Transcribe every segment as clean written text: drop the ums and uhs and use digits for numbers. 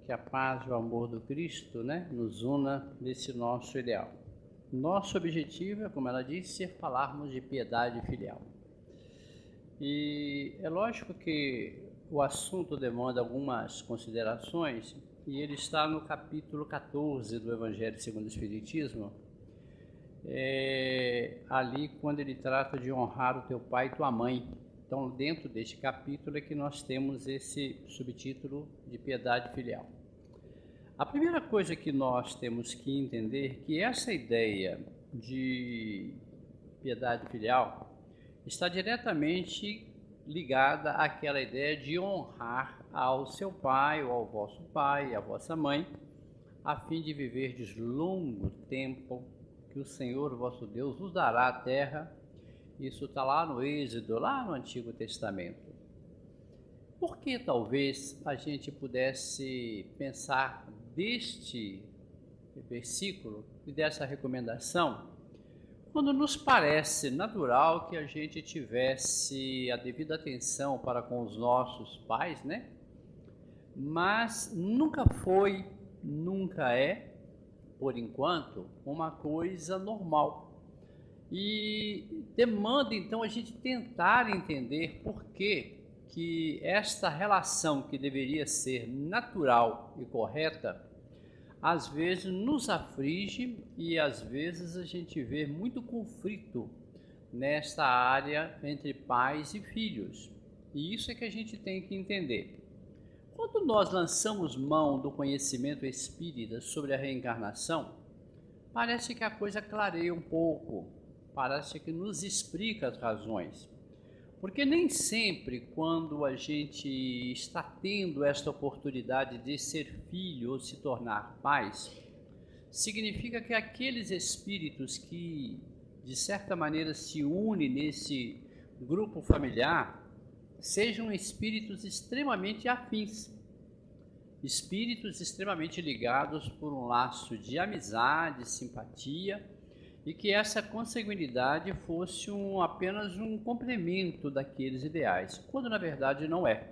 Que a paz e o amor do Cristo, nos una nesse nosso ideal. Nosso objetivo é, como ela disse, falarmos de piedade filial. E é lógico que o assunto demanda algumas considerações, e ele está no capítulo 14 do Evangelho segundo o Espiritismo, ali quando ele trata de honrar o teu pai e tua mãe. Então, dentro deste capítulo é que nós temos esse subtítulo de piedade filial. A primeira coisa que nós temos que entender é que essa ideia de piedade filial está diretamente ligada àquela ideia de honrar ao seu pai ou ao vosso pai e à vossa mãe, a fim de viverdes longo tempo, que o Senhor vosso Deus vos dará a terra. Isso está lá no Êxodo, lá no Antigo Testamento. Por que talvez a gente pudesse pensar deste versículo e dessa recomendação, quando nos parece natural que a gente tivesse a devida atenção para com os nossos pais, Mas nunca foi, nunca é, por enquanto, uma coisa normal. E demanda então a gente tentar entender por que esta relação, que deveria ser natural e correta, às vezes nos aflige e às vezes a gente vê muito conflito nesta área entre pais e filhos. E isso é que a gente tem que entender. Quando nós lançamos mão do conhecimento espírita sobre a reencarnação, parece que a coisa clareia um pouco, parece que nos explica as razões. Porque nem sempre, quando a gente está tendo esta oportunidade de ser filho ou se tornar pais, significa que aqueles espíritos que, de certa maneira, se unem nesse grupo familiar, sejam espíritos extremamente afins, espíritos extremamente ligados por um laço de amizade, simpatia, e que essa consanguinidade fosse apenas um complemento daqueles ideais, quando na verdade não é.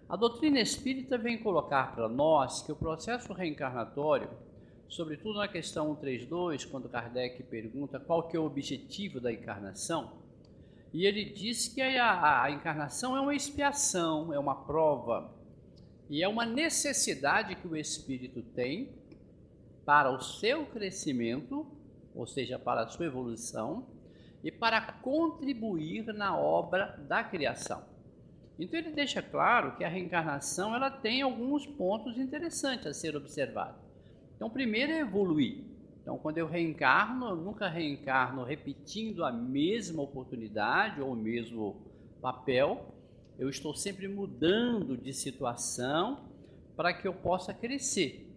A doutrina espírita vem colocar para nós que o processo reencarnatório, sobretudo na questão 132, quando Kardec pergunta qual que é o objetivo da encarnação, e ele diz que a encarnação é uma expiação, é uma prova, e é uma necessidade que o espírito tem para o seu crescimento, ou seja, para a sua evolução, e para contribuir na obra da criação. Então ele deixa claro que a reencarnação ela tem alguns pontos interessantes a ser observado. Então, primeiro é evoluir. Então, quando eu reencarno, eu nunca reencarno repetindo a mesma oportunidade ou o mesmo papel. Eu estou sempre mudando de situação para que eu possa crescer.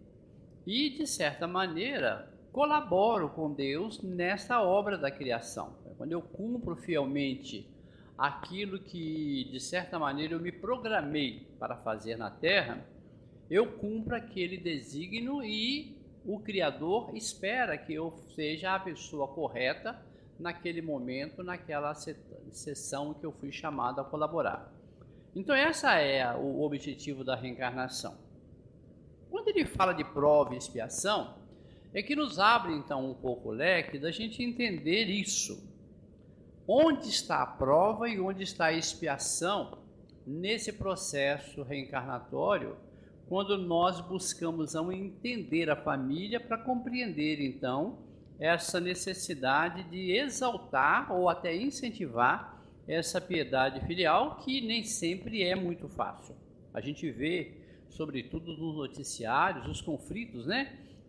E, de certa maneira, colaboro com Deus nessa obra da criação. Quando eu cumpro fielmente aquilo que, de certa maneira, eu me programei para fazer na Terra, eu cumpro aquele desígnio e o Criador espera que eu seja a pessoa correta naquele momento, naquela sessão que eu fui chamado a colaborar. Então, esse é o objetivo da reencarnação. Quando ele fala de prova e expiação, é que nos abre então um pouco o leque da gente entender isso. Onde está a prova e onde está a expiação nesse processo reencarnatório, quando nós buscamos entender a família para compreender então essa necessidade de exaltar ou até incentivar essa piedade filial, que nem sempre é muito fácil. A gente vê, sobretudo nos noticiários, os conflitos,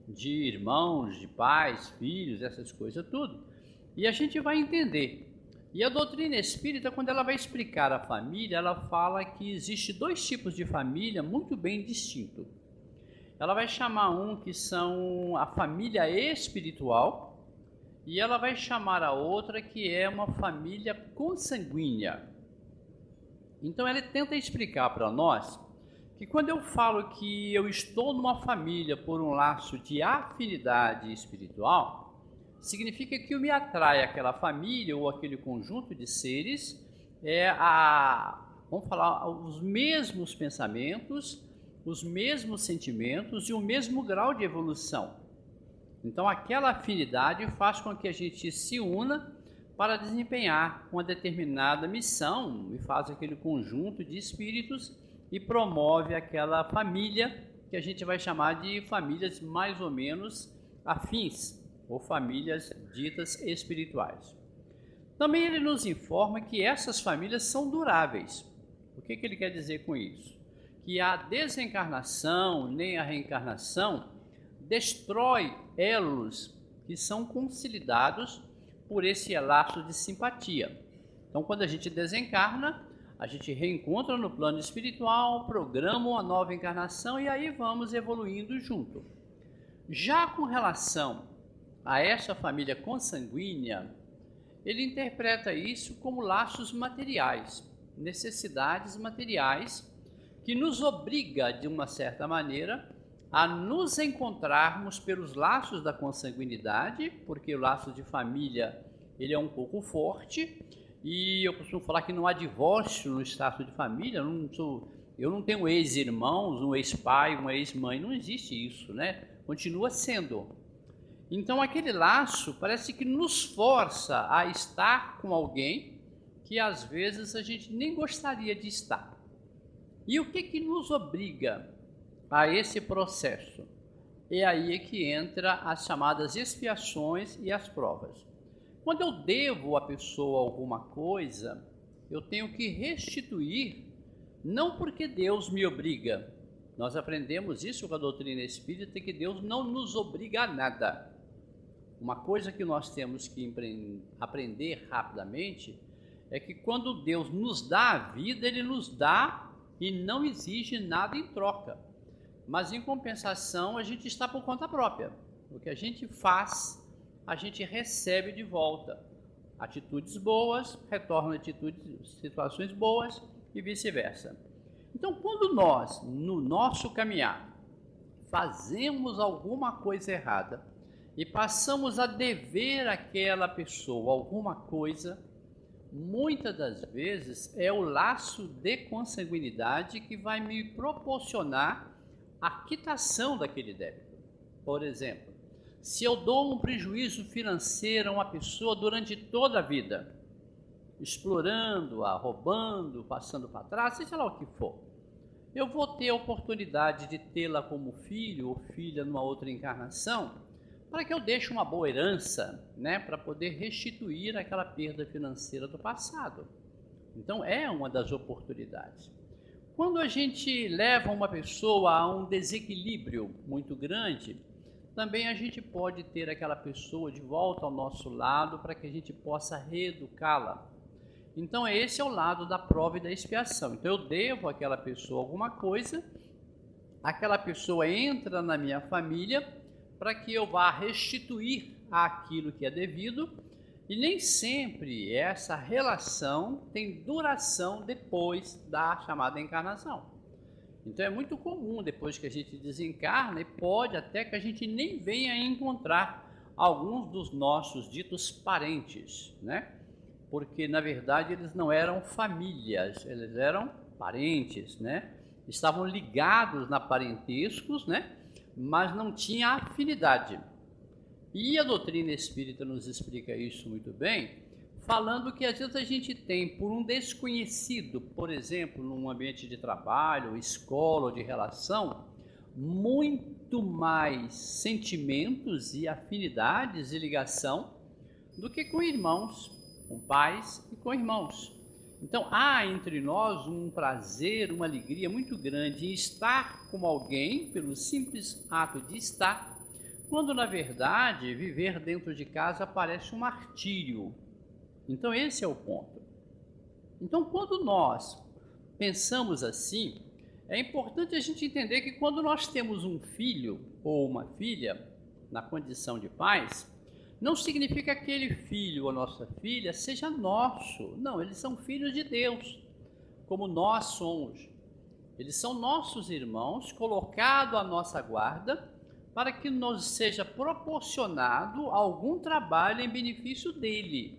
de irmãos, de pais, filhos, essas coisas tudo. E a gente vai entender. E a doutrina espírita, quando ela vai explicar a família, ela fala que existe dois tipos de família muito bem distintos. Ela vai chamar que são a família espiritual, e ela vai chamar a outra que é uma família consanguínea. Então ela tenta explicar para nós que quando eu falo que eu estou numa família por um laço de afinidade espiritual, significa que eu me atrai àquela família ou aquele conjunto de seres, vamos falar, os mesmos pensamentos os mesmos sentimentos e o mesmo grau de evolução. Então, aquela afinidade faz com que a gente se una para desempenhar uma determinada missão e faz aquele conjunto de espíritos e promove aquela família que a gente vai chamar de famílias mais ou menos afins ou famílias ditas espirituais. Também ele nos informa que essas famílias são duráveis. O que ele quer dizer com isso? Que a desencarnação nem a reencarnação destrói elos que são consolidados por esse laço de simpatia. Então, quando a gente desencarna, a gente reencontra no plano espiritual, programa uma nova encarnação e aí vamos evoluindo junto. Já com relação a essa família consanguínea, ele interpreta isso como laços materiais, necessidades materiais, que nos obriga, de uma certa maneira, a nos encontrarmos pelos laços da consanguinidade, porque o laço de família ele é um pouco forte, e eu costumo falar que não há divórcio no status de família. Eu não tenho ex-irmãos, um ex-pai, uma ex-mãe, não existe isso, né? Continua sendo. Então aquele laço parece que nos força a estar com alguém que às vezes a gente nem gostaria de estar. E o que nos obriga a esse processo? É aí que entra as chamadas expiações e as provas. Quando eu devo à pessoa alguma coisa, eu tenho que restituir, não porque Deus me obriga. Nós aprendemos isso com a doutrina espírita, que Deus não nos obriga a nada. Uma coisa que nós temos que aprender rapidamente é que quando Deus nos dá a vida, Ele nos dá e não exige nada em troca. Mas em compensação, a gente está por conta própria. O que a gente faz, a gente recebe de volta. Atitudes boas retornam situações boas e vice-versa. Então, quando nós, no nosso caminhar, fazemos alguma coisa errada e passamos a dever àquela pessoa alguma coisa, muitas das vezes é o laço de consanguinidade que vai me proporcionar a quitação daquele débito. Por exemplo, se eu dou um prejuízo financeiro a uma pessoa durante toda a vida, explorando-a, roubando, passando para trás, seja lá o que for, eu vou ter a oportunidade de tê-la como filho ou filha numa outra encarnação, para que eu deixe uma boa herança, né, para poder restituir aquela perda financeira do passado. Então é uma das oportunidades. Quando a gente leva uma pessoa a um desequilíbrio muito grande, também a gente pode ter aquela pessoa de volta ao nosso lado para que a gente possa reeducá-la. Então esse é o lado da prova e da expiação. Então eu devo àquela pessoa alguma coisa, aquela pessoa entra na minha família para que eu vá restituir aquilo que é devido, e nem sempre essa relação tem duração depois da chamada encarnação. Então é muito comum, depois que a gente desencarna, e pode até que a gente nem venha encontrar alguns dos nossos ditos parentes, né? Porque na verdade eles não eram famílias, eles eram parentes, né? Estavam ligados na parentescos, né? Mas não tinha afinidade. E a doutrina espírita nos explica isso muito bem, falando que às vezes a gente tem, por um desconhecido, por exemplo, num ambiente de trabalho, escola ou de relação, muito mais sentimentos e afinidades e ligação do que com irmãos, com pais e com irmãos. Então há entre nós um prazer, uma alegria muito grande em estar com alguém pelo simples ato de estar, quando na verdade viver dentro de casa parece um martírio. Então esse é o ponto. Então quando nós pensamos assim, é importante a gente entender que quando nós temos um filho ou uma filha na condição de pais, não significa que aquele filho ou nossa filha seja nosso. Não, eles são filhos de Deus, como nós somos. Eles são nossos irmãos, colocados à nossa guarda, para que nos seja proporcionado algum trabalho em benefício dele.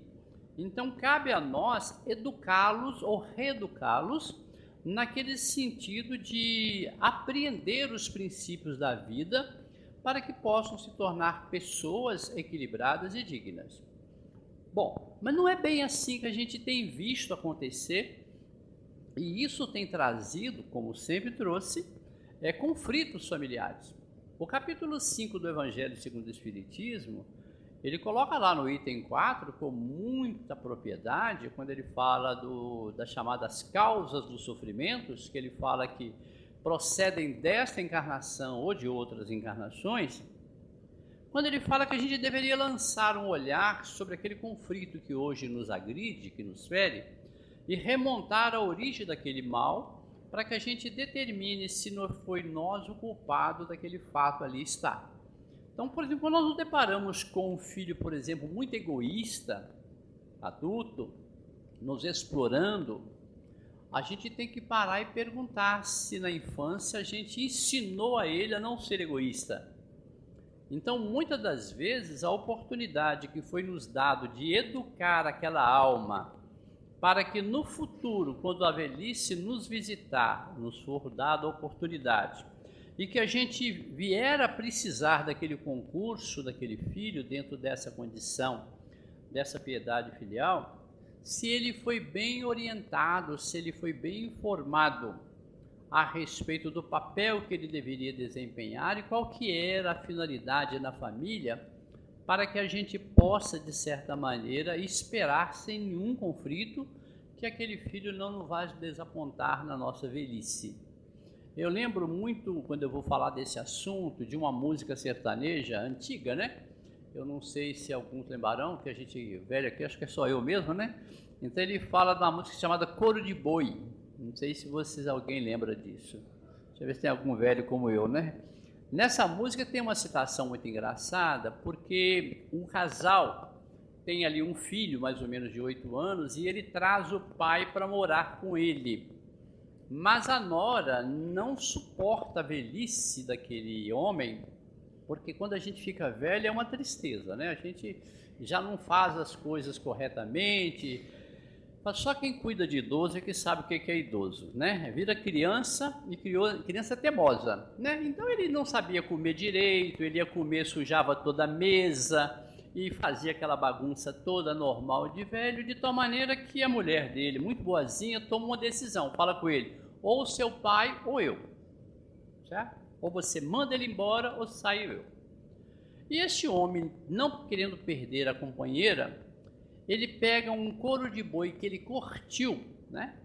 Então cabe a nós educá-los ou reeducá-los naquele sentido de apreender os princípios da vida para que possam se tornar pessoas equilibradas e dignas. Bom, mas não é bem assim que a gente tem visto acontecer, e isso tem trazido, como sempre trouxe, conflitos familiares. O capítulo 5 do Evangelho segundo o Espiritismo, ele coloca lá no item 4, com muita propriedade, quando ele fala das chamadas causas dos sofrimentos, que ele fala que procedem desta encarnação ou de outras encarnações, quando ele fala que a gente deveria lançar um olhar sobre aquele conflito que hoje nos agride, que nos fere, e remontar a origem daquele mal, para que a gente determine se não foi nós o culpado daquele fato ali estar. Então, por exemplo, quando nós nos deparamos com um filho, por exemplo, muito egoísta, adulto, nos explorando, a gente tem que parar e perguntar se na infância a gente ensinou a ele a não ser egoísta. Então, muitas das vezes, a oportunidade que foi nos dado de educar aquela alma, para que no futuro, quando a velhice nos visitar, nos for dada a oportunidade, e que a gente vier a precisar daquele concurso, daquele filho, dentro dessa condição, dessa piedade filial, se ele foi bem orientado, se ele foi bem informado a respeito do papel que ele deveria desempenhar e qual que era a finalidade na família, para que a gente possa, de certa maneira, esperar sem nenhum conflito que aquele filho não nos vai desapontar na nossa velhice. Eu lembro muito, quando eu vou falar desse assunto, de uma música sertaneja antiga, né? Eu não sei se alguns lembrarão, que a gente velho aqui, acho que é só eu mesmo, né? Então ele fala de uma música chamada Coro de Boi. Não sei se alguém lembra disso. Deixa eu ver se tem algum velho como eu, né? Nessa música tem uma citação muito engraçada, porque um casal tem ali um filho, mais ou menos de 8 anos, e ele traz o pai para morar com ele. Mas a nora não suporta a velhice daquele homem, porque quando a gente fica velho é uma tristeza, né? A gente já não faz as coisas corretamente. Mas só quem cuida de idoso é que sabe o que é idoso, né? Vira criança e criança teimosa, né? Então ele não sabia comer direito, ele ia comer, sujava toda a mesa e fazia aquela bagunça toda normal de velho, de tal maneira que a mulher dele, muito boazinha, toma uma decisão, fala com ele, ou seu pai ou eu, certo? Ou você manda ele embora ou saio eu. E este homem, não querendo perder a companheira, ele pega um couro de boi que ele curtiu, né?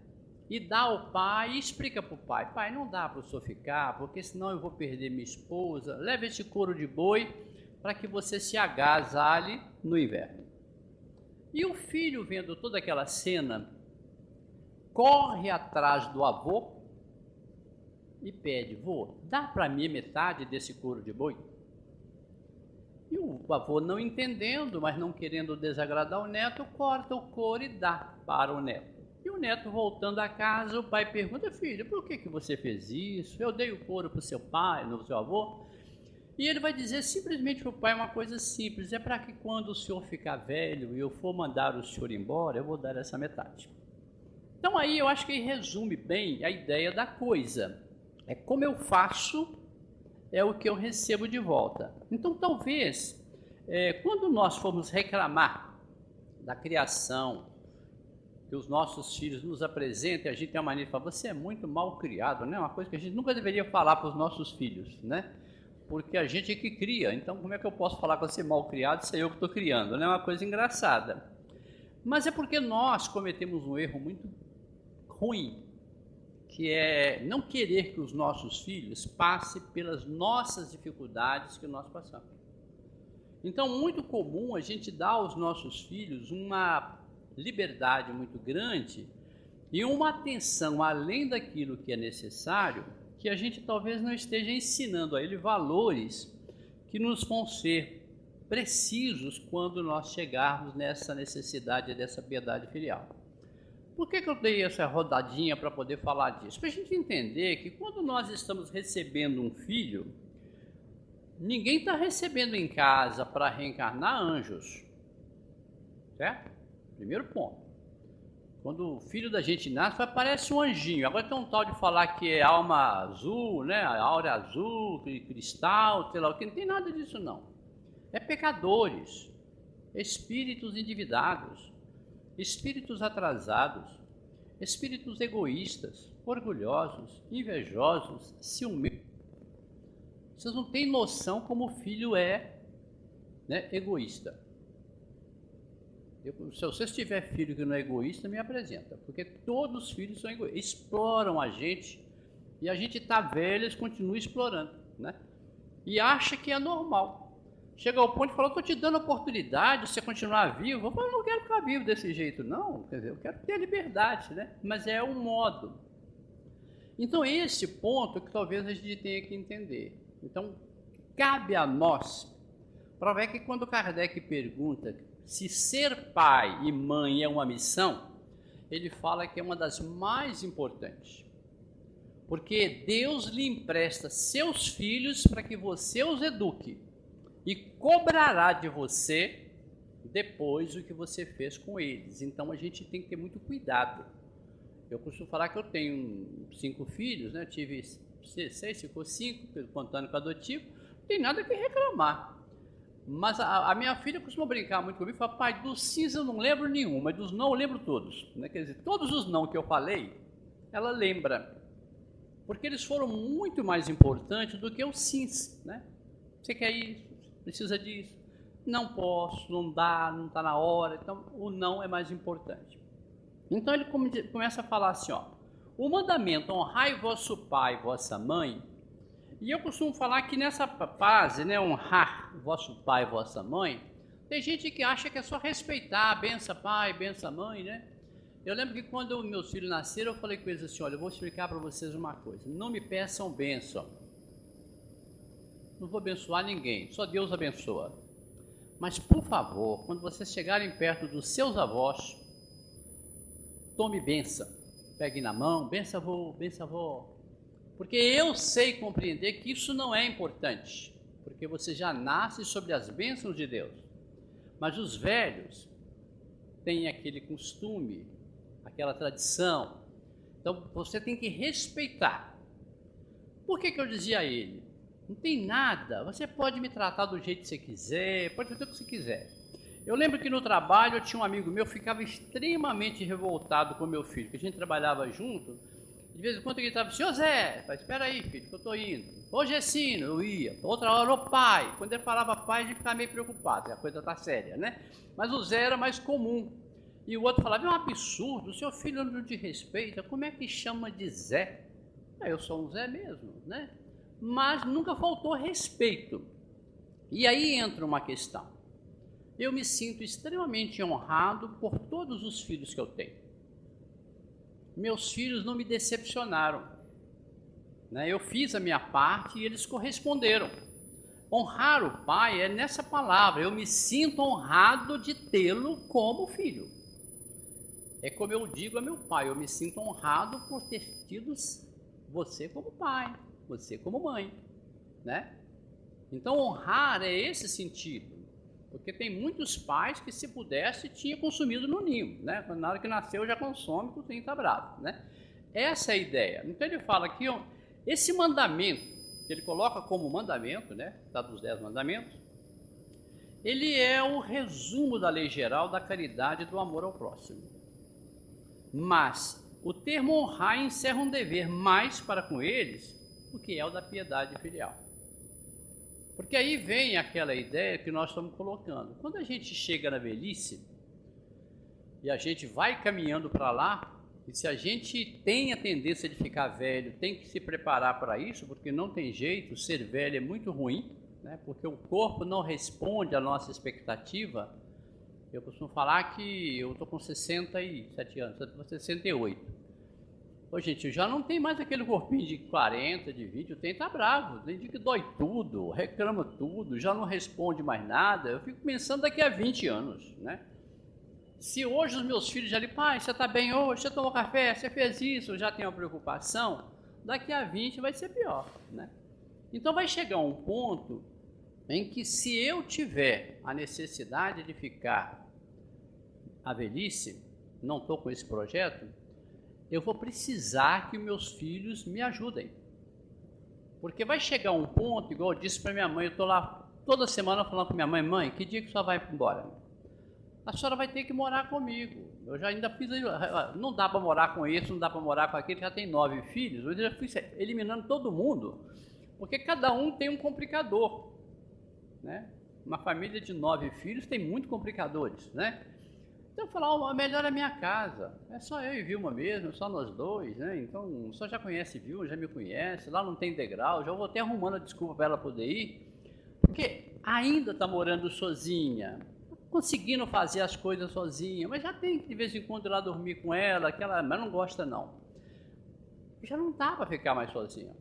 E dá ao pai e explica para o pai, pai, não dá para o senhor ficar, porque senão eu vou perder minha esposa, leva este couro de boi para que você se agasalhe no inverno. E o filho, vendo toda aquela cena, corre atrás do avô e pede, vô, dá para mim metade desse couro de boi? E o avô, não entendendo, mas não querendo desagradar o neto, corta o couro e dá para o neto. E o neto, voltando a casa, o pai pergunta, filho, por que você fez isso? Eu dei o couro para o seu pai, no seu avô? E ele vai dizer simplesmente para o pai uma coisa simples, é para que quando o senhor ficar velho e eu for mandar o senhor embora, eu vou dar essa metade. Então aí eu acho que resume bem a ideia da coisa. É como eu faço, é o que eu recebo de volta. Então talvez, quando nós formos reclamar da criação, que os nossos filhos nos apresentem, a gente tem uma maneira de falar, você é muito mal criado, né? Uma coisa que a gente nunca deveria falar para os nossos filhos, né? Porque a gente é que cria, então como é que eu posso falar que você é mal criado se é eu que estou criando, né? É uma coisa engraçada. Mas é porque nós cometemos um erro muito ruim, que é não querer que os nossos filhos passem pelas nossas dificuldades que nós passamos. Então, muito comum a gente dar aos nossos filhos uma liberdade muito grande e uma atenção além daquilo que é necessário, que a gente talvez não esteja ensinando a ele valores que nos vão ser precisos quando nós chegarmos nessa necessidade dessa piedade filial. Por que eu dei essa rodadinha para poder falar disso? Para a gente entender que quando nós estamos recebendo um filho, ninguém está recebendo em casa para reencarnar anjos, certo? Primeiro ponto. Quando o filho da gente nasce, parece um anjinho. Agora tem um tal de falar que é alma azul, né? Áurea azul, cristal, sei lá o que. Não tem nada disso, não. É pecadores, espíritos endividados, espíritos atrasados, espíritos egoístas, orgulhosos, invejosos, ciumentos. Vocês não têm noção como o filho é, né, egoísta. Se você tiver filho que não é egoísta, me apresenta, porque todos os filhos são egoístas, exploram a gente, e a gente está velho, eles continuam explorando, né? E acha que é normal. Chega ao ponto de falar, estou te dando oportunidade de você continuar vivo. Eu falo, não quero ficar vivo desse jeito, não. Quer dizer, eu quero ter a liberdade, né? Mas é um modo. Então, esse ponto que talvez a gente tenha que entender. Então, cabe a nós, para ver que quando Kardec pergunta se ser pai e mãe é uma missão, ele fala que é uma das mais importantes. Porque Deus lhe empresta seus filhos para que você os eduque e cobrará de você depois o que você fez com eles. Então a gente tem que ter muito cuidado. Eu costumo falar que eu tenho 5 filhos, né? Tive 6, ficou 5, contando com o adotivo, não tem nada que reclamar. Mas a minha filha costuma brincar muito comigo, fala, pai, dos sims eu não lembro nenhum, mas dos não eu lembro todos. Né? Quer dizer, todos os não que eu falei, ela lembra. Porque eles foram muito mais importantes do que os sims. Né? Você quer isso, precisa disso, não posso, não dá, não está na hora. Então, o não é mais importante. Então, ele começa a falar assim, ó, o mandamento, honrai vosso pai e vossa mãe. E eu costumo falar que nessa fase, né, honrar vosso pai e vossa mãe, tem gente que acha que é só respeitar, bença pai, bença mãe, né? Eu lembro que quando meus filhos nasceram, eu falei com eles assim, olha, eu vou explicar para vocês uma coisa, não me peçam bênção, não vou abençoar ninguém, só Deus abençoa. Mas, por favor, quando vocês chegarem perto dos seus avós, tome bênção, pegue na mão, bença avó, porque eu sei compreender que isso não é importante, porque você já nasce sobre as bênçãos de Deus. Mas os velhos têm aquele costume, aquela tradição, então você tem que respeitar. Por que eu dizia a ele? Não tem nada, você pode me tratar do jeito que você quiser, pode fazer o que você quiser. Eu lembro que no trabalho eu tinha um amigo meu que ficava extremamente revoltado com meu filho, que a gente trabalhava junto. De vez em quando ele estava, senhor Zé, espera aí, filho, que eu estou indo. Ô Gessino, eu ia. Outra hora, ô pai. Quando ele falava pai, a gente ficava meio preocupado, a coisa está séria, né? Mas o Zé era mais comum. E o outro falava, é um absurdo, o seu filho não te respeita, como é que chama de Zé? Eu sou um Zé mesmo, né? Mas nunca faltou respeito. E aí entra uma questão. Eu me sinto extremamente honrado por todos os filhos que eu tenho. Meus filhos não me decepcionaram, né? Eu fiz a minha parte e eles corresponderam. Honrar o pai é nessa palavra, eu me sinto honrado de tê-lo como filho. É como eu digo a meu pai, eu me sinto honrado por ter tido você como pai, você como mãe, né? Então honrar é esse sentido. Porque tem muitos pais que, se pudesse, tinha consumido no ninho, né? Na hora que nasceu já consome, porque o trem está bravo, né? Essa é a ideia. Então ele fala aqui, ó, esse mandamento, que ele coloca como mandamento, né? Está dos 10 mandamentos, ele é o resumo da lei geral da caridade e do amor ao próximo. Mas o termo honrar encerra um dever mais para com eles do que é o da piedade filial. Porque aí vem aquela ideia que nós estamos colocando. Quando a gente chega na velhice e a gente vai caminhando para lá, e se a gente tem a tendência de ficar velho, tem que se preparar para isso, porque não tem jeito, ser velho é muito ruim, né? Porque o corpo não responde à nossa expectativa. Eu costumo falar que eu estou com 67 anos, estou com 68. Ô, gente, eu já não tenho mais aquele corpinho de 40, de 20, o trem tá bravo, tem dia que dói tudo, reclama tudo, já não responde mais nada. Eu fico pensando daqui a 20 anos, né? Se hoje os meus filhos já dizem, pai, você está bem hoje, você tomou café, você fez isso, eu já tenho uma preocupação, daqui a 20 vai ser pior, né? Então vai chegar um ponto em que, se eu tiver a necessidade de ficar à velhice, não estou com esse projeto, eu vou precisar que meus filhos me ajudem. Porque vai chegar um ponto, igual eu disse para minha mãe, eu estou lá toda semana falando com minha mãe, mãe, que dia que a senhora vai embora? A senhora vai ter que morar comigo. Eu já ainda fiz, não dá para morar com esse, não dá para morar com aquele, já tem 9 filhos, eu já fui eliminando todo mundo, porque cada um tem um complicador, né? Uma família de 9 filhos tem muitos complicadores, né? Então eu falo, melhor é a minha casa, é só eu e Vilma mesmo, só nós dois, né? Então, só já conhece Vilma, já me conhece, lá não tem degrau, já vou até arrumando a desculpa para ela poder ir, porque ainda está morando sozinha, conseguindo fazer as coisas sozinha, mas já tem que de vez em quando ir lá dormir com ela, mas não gosta não. Já não dá para ficar mais sozinha.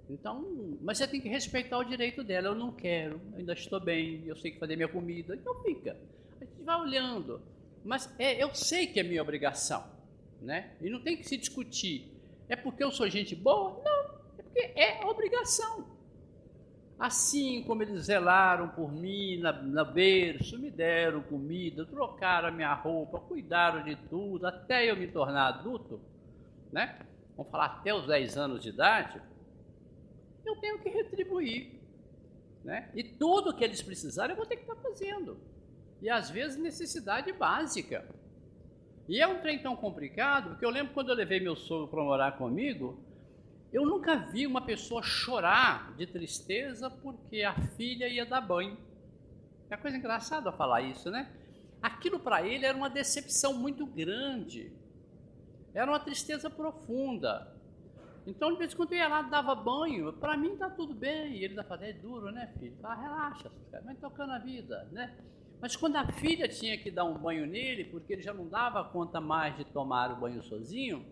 Então, mas você tem que respeitar o direito dela, eu não quero, ainda estou bem, eu sei que fazer minha comida, então fica. A gente vai olhando. Mas eu sei que é minha obrigação, né? E não tem que se discutir. É porque eu sou gente boa? Não, é porque é obrigação. Assim como eles zelaram por mim na berço, me deram comida, trocaram a minha roupa, cuidaram de tudo, até eu me tornar adulto, né? Vamos falar até os 10 anos de idade, eu tenho que retribuir, né? E tudo que eles precisarem eu vou ter que estar fazendo. E às vezes necessidade básica. E é um trem tão complicado, porque eu lembro quando eu levei meu sogro para morar comigo, eu nunca vi uma pessoa chorar de tristeza porque a filha ia dar banho. É uma coisa engraçada falar isso, né? Aquilo para ele era uma decepção muito grande. Era uma tristeza profunda. Então, de vez em quando eu ia lá, dava banho, para mim está tudo bem. E ele vai fazer, é duro, né, filho? Tá, relaxa, vai tocando a vida, né? Mas quando a filha tinha que dar um banho nele, porque ele já não dava conta mais de tomar o banho sozinho,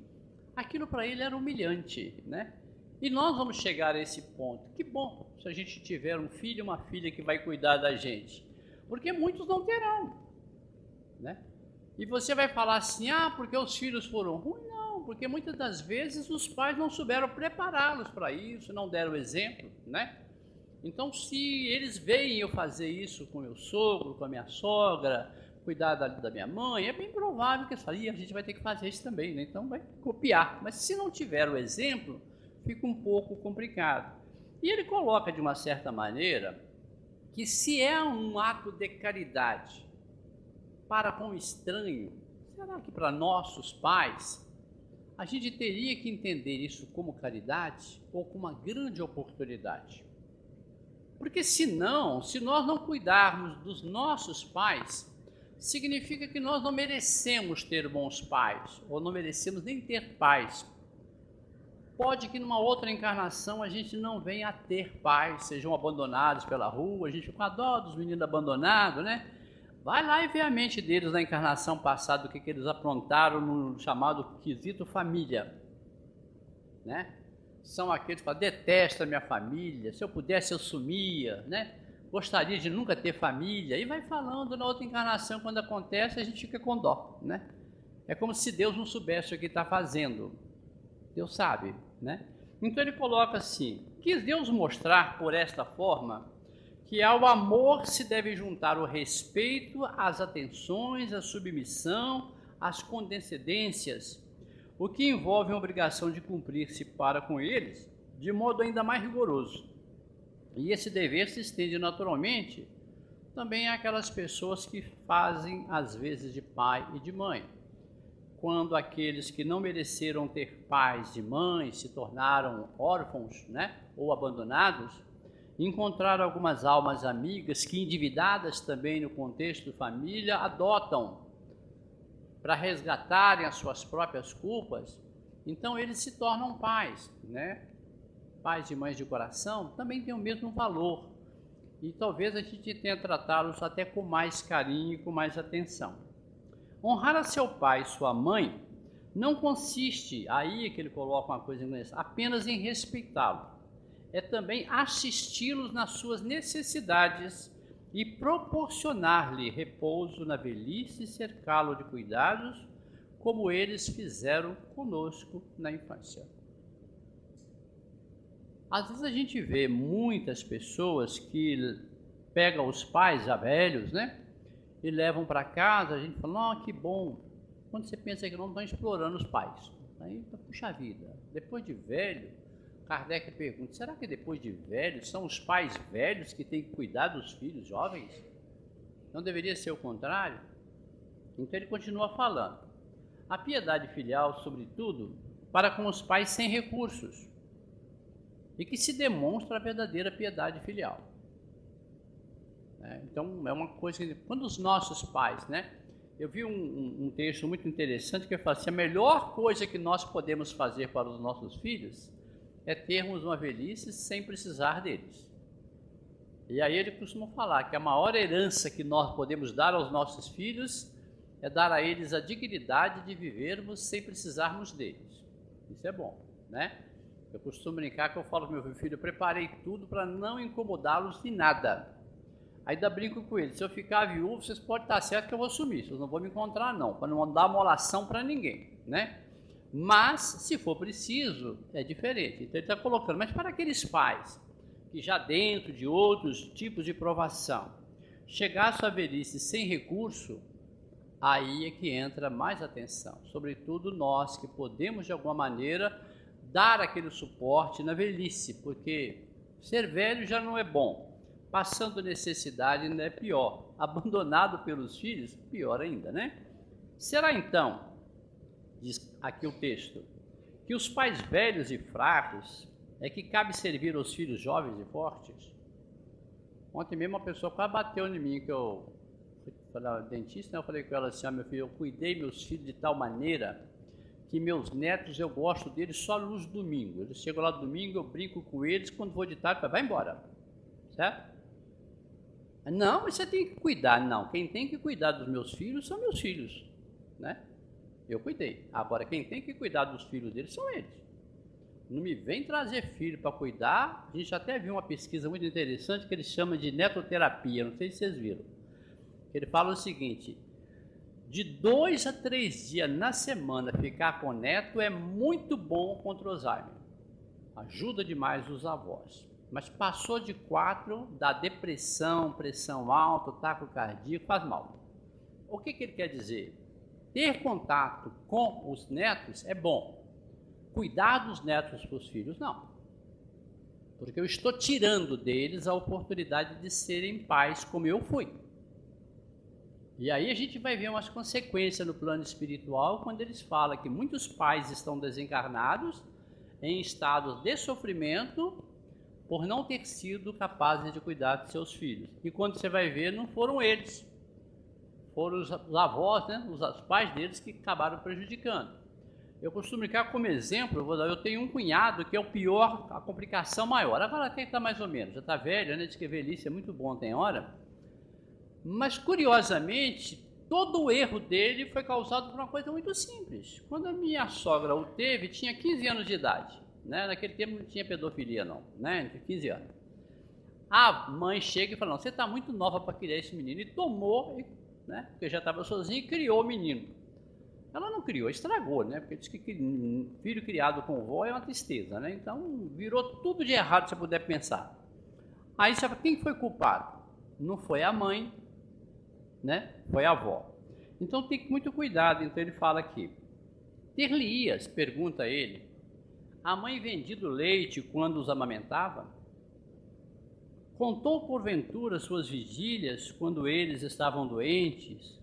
aquilo para ele era humilhante, né? E nós vamos chegar a esse ponto. Que bom se a gente tiver um filho e uma filha que vai cuidar da gente, porque muitos não terão, né? E você vai falar assim, porque os filhos foram ruins? Não, porque muitas das vezes os pais não souberam prepará-los para isso, não deram exemplo, né? Então, se eles veem eu fazer isso com meu sogro, com a minha sogra, cuidar da minha mãe, é bem provável que a gente vai ter que fazer isso também, né? Então vai copiar. Mas se não tiver o exemplo, fica um pouco complicado. E ele coloca de uma certa maneira que se é um ato de caridade para com o estranho, será que para nossos pais a gente teria que entender isso como caridade ou como uma grande oportunidade? Porque senão, se nós não cuidarmos dos nossos pais, significa que nós não merecemos ter bons pais, ou não merecemos nem ter pais. Pode que numa outra encarnação a gente não venha a ter pais, sejam abandonados pela rua, a gente fica com a dó dos meninos abandonados, né? Vai lá e vê a mente deles na encarnação passada, o que eles aprontaram no chamado quesito família, né? São aqueles que falam, detesto a minha família, se eu pudesse eu sumia, né? Gostaria de nunca ter família, e vai falando na outra encarnação, quando acontece a gente fica com dó, né? É como se Deus não soubesse o que está fazendo, Deus sabe, né? Então ele coloca assim, quis Deus mostrar por esta forma, que ao amor se deve juntar o respeito, as atenções, a submissão, as condescendências, o que envolve a obrigação de cumprir-se para com eles, de modo ainda mais rigoroso. E esse dever se estende naturalmente também àquelas pessoas que fazem às vezes de pai e de mãe. Quando aqueles que não mereceram ter pais e mães se tornaram órfãos, né, ou abandonados, encontraram algumas almas amigas que, endividadas também no contexto de família, adotam para resgatarem as suas próprias culpas, então eles se tornam pais, né? Pais e mães de coração também têm o mesmo valor, e talvez a gente tenha tratá-los até com mais carinho e com mais atenção. Honrar a seu pai e sua mãe não consiste, aí é que ele coloca uma coisa em inglês, apenas em respeitá-lo, é também assisti-los nas suas necessidades e proporcionar-lhe repouso na velhice e cercá-lo de cuidados, como eles fizeram conosco na infância. Às vezes a gente vê muitas pessoas que pegam os pais já velhos, né, e levam para casa, a gente fala, que bom, quando você pensa que não estão explorando os pais. Aí, puxa vida, depois de velho, Kardec pergunta, será que depois de velho são os pais velhos que têm que cuidar dos filhos jovens? Não deveria ser o contrário? Então ele continua falando. A piedade filial, sobretudo, para com os pais sem recursos, e que se demonstra a verdadeira piedade filial. Então é uma coisa que, quando os nossos pais, né? Eu vi um texto muito interessante que fala assim, a melhor coisa que nós podemos fazer para os nossos filhos é termos uma velhice sem precisar deles. E aí ele costuma falar que a maior herança que nós podemos dar aos nossos filhos é dar a eles a dignidade de vivermos sem precisarmos deles. Isso é bom, né? Eu costumo brincar que eu falo para meu filho, eu preparei tudo para não incomodá-los de nada. Ainda brinco com ele, se eu ficar viúvo, vocês podem estar certo que eu vou sumir, vocês não vão me encontrar não, para não dar molação para ninguém, né? Mas, se for preciso, é diferente. Então ele está colocando, mas para aqueles pais que já dentro de outros tipos de provação, chegar à sua velhice sem recurso, aí é que entra mais atenção, sobretudo nós que podemos de alguma maneira dar aquele suporte na velhice, porque ser velho já não é bom. Passando necessidade ainda é pior, abandonado pelos filhos, pior ainda, né? Será então, diz aqui o texto, que os pais velhos e fracos é que cabe servir aos filhos jovens e fortes? Ontem mesmo uma pessoa quase bateu em mim, que eu fui ao dentista, né? Eu falei com ela assim, meu filho, eu cuidei meus filhos de tal maneira que meus netos, eu gosto deles só nos domingos. Eles chegam lá no domingo, eu brinco com eles, quando vou de tarde, vai embora, certo? Não, mas você tem que cuidar. Não, quem tem que cuidar dos meus filhos são meus filhos, né? Eu cuidei. Agora, quem tem que cuidar dos filhos deles são eles. Não me vem trazer filho para cuidar. A gente até viu uma pesquisa muito interessante que eles chamam de netoterapia, não sei se vocês viram. Ele fala o seguinte, de 2 a 3 dias na semana ficar com o neto é muito bom contra o Alzheimer. Ajuda demais os avós. Mas passou de 4, dá depressão, pressão alta, taquicardia, faz mal. O que ele quer dizer? Ter contato com os netos é bom. Cuidar dos netos para os filhos, não. Porque eu estou tirando deles a oportunidade de serem pais como eu fui. E aí a gente vai ver umas consequências no plano espiritual quando eles falam que muitos pais estão desencarnados em estados de sofrimento por não ter sido capazes de cuidar de seus filhos. E quando você vai ver, não foram eles, foram os avós, né, os pais deles que acabaram prejudicando. Eu costumo brincar como exemplo, eu tenho um cunhado que é o pior, a complicação maior. Agora até que está mais ou menos, já está velho, né, diz que velhice é muito bom, tem hora. Mas curiosamente, todo o erro dele foi causado por uma coisa muito simples. Quando a minha sogra o teve, tinha 15 anos de idade. Né? Naquele tempo não tinha pedofilia não, né? Tinha 15 anos. A mãe chega e fala, não, você está muito nova para criar esse menino. E tomou, né? Porque já estava sozinha e criou o menino. Ela não criou, estragou, né? Porque diz que filho criado com vó é uma tristeza, né? Então virou tudo de errado, se você puder pensar. Aí você fala, quem foi culpado? Não foi a mãe, né? Foi a avó. Então tem muito cuidado. Então ele fala aqui, ter-lhe-ias, pergunta ele, a mãe vendido leite quando os amamentava? Contou porventura suas vigílias quando eles estavam doentes?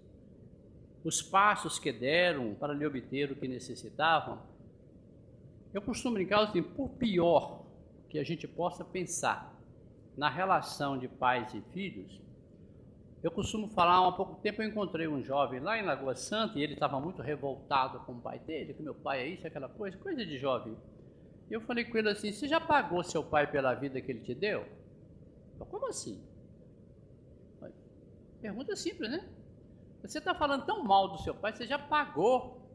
Os passos que deram para lhe obter o que necessitavam? Eu costumo brincar assim, por pior que a gente possa pensar na relação de pais e filhos, eu costumo falar, há pouco tempo eu encontrei um jovem lá em Lagoa Santa e ele estava muito revoltado com o pai dele, que meu pai é isso, aquela coisa de jovem. Eu falei com ele assim, você já pagou seu pai pela vida que ele te deu? Eu, como assim? Pergunta simples, né? Você está falando tão mal do seu pai, você já pagou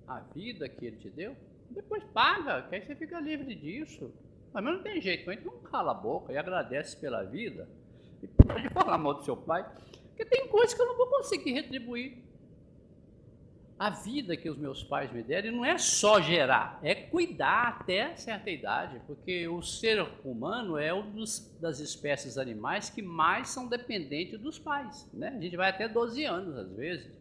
a vida que ele te deu? Depois paga, que aí você fica livre disso. Mas não tem jeito, então cala a boca e agradece pela vida. E pode falar mal do seu pai, porque tem coisas que eu não vou conseguir retribuir. A vida que os meus pais me deram não é só gerar, é cuidar até certa idade, porque o ser humano é um das espécies animais que mais são dependentes dos pais, né? A gente vai até 12 anos às vezes.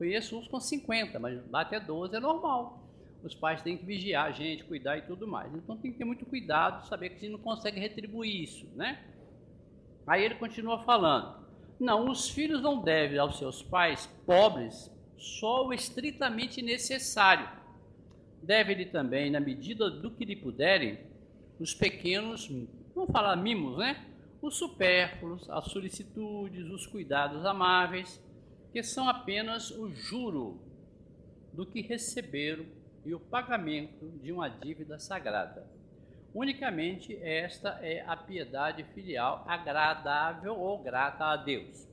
Conheço uns com 50, mas até 12 é normal. Os pais têm que vigiar a gente, cuidar e tudo mais. Então tem que ter muito cuidado, saber que a gente não consegue retribuir isso, né? Aí ele continua falando: não, os filhos não devem aos seus pais pobres só o estritamente necessário. Deve-lhe também, na medida do que lhe puderem, os pequenos, vamos falar mimos, né? Os supérfluos, as solicitudes, os cuidados amáveis, que são apenas o juro do que receberam e o pagamento de uma dívida sagrada. Unicamente esta é a piedade filial agradável ou grata a Deus.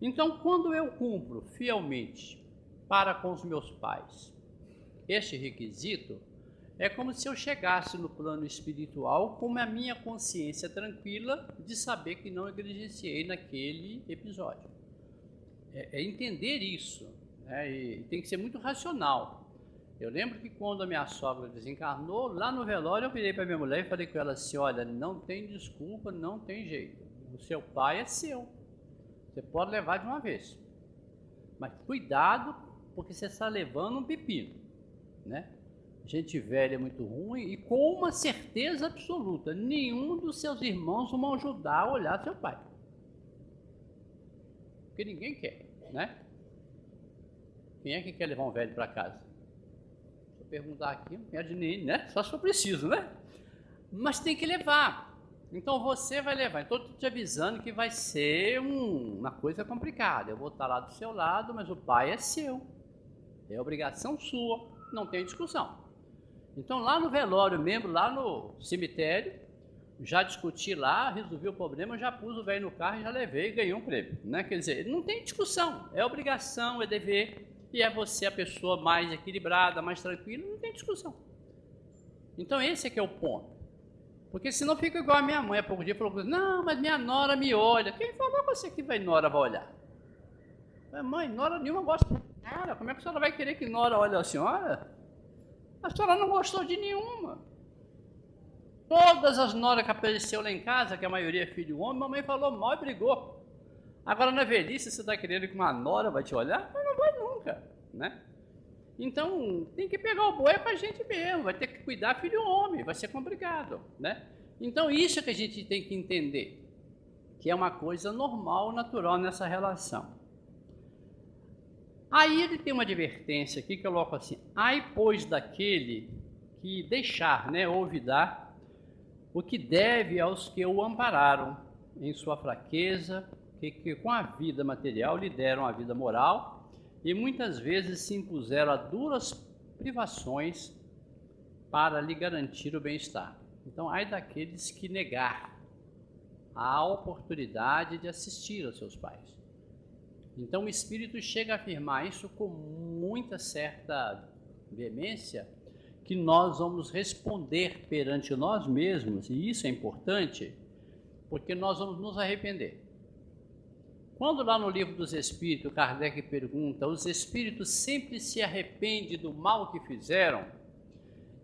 Então, quando eu cumpro fielmente para com os meus pais este requisito, é como se eu chegasse no plano espiritual com a minha consciência tranquila de saber que não negligenciei naquele episódio. É entender isso, né? E tem que ser muito racional. Eu lembro que quando a minha sogra desencarnou, lá no velório eu virei para minha mulher e falei com ela assim: olha, não tem desculpa, não tem jeito. O seu pai é seu. Você pode levar de uma vez. Mas cuidado, porque você está levando um pepino, né? Gente velha é muito ruim e com uma certeza absoluta, nenhum dos seus irmãos vão ajudar a olhar seu pai. Porque ninguém quer, né? Quem é que quer levar um velho para casa? Se eu perguntar aqui, não quer de ninguém, né? Só se for preciso, né? Mas tem que levar. Então você vai levar. Então estou te avisando que vai ser uma coisa complicada. Eu vou estar lá do seu lado, mas o pai é seu. É obrigação sua, não tem discussão. Então lá no velório mesmo, lá no cemitério, já discuti lá, resolvi o problema, já pus o velho no carro e já levei e ganhei um prêmio, né? Quer dizer, não tem discussão, é obrigação, é dever, e é você a pessoa mais equilibrada, mais tranquila, não tem discussão. Então esse é que é o ponto. Porque senão fica igual a minha mãe, há pouco dia falou: não, mas minha nora me olha. Quem falou você que nora vai olhar? Mãe, nora nenhuma gosta de cara, como é que a senhora vai querer que nora olhe a senhora? A senhora não gostou de nenhuma. Todas as noras que apareceu lá em casa, que a maioria é filho homem, mamãe falou mal e brigou. Agora na velhice você está querendo que uma nora vai te olhar? Mas não vai nunca, né? Então tem que pegar o boi para a gente mesmo, vai ter que cuidar filho homem, vai ser complicado, né? Então isso é que a gente tem que entender, que é uma coisa normal, natural nessa relação. Aí ele tem uma advertência aqui que eu coloco assim: ai, pois, daquele que deixar, né, olvidar o que deve aos que o ampararam em sua fraqueza, que com a vida material lhe deram a vida moral e muitas vezes se impuseram a duras privações para lhe garantir o bem-estar. Então, ai daqueles que negar a oportunidade de assistir aos seus pais. Então o Espírito chega a afirmar isso com muita certa veemência, que nós vamos responder perante nós mesmos, e isso é importante, porque nós vamos nos arrepender. Quando lá no livro dos Espíritos, Kardec pergunta: os Espíritos sempre se arrependem do mal que fizeram?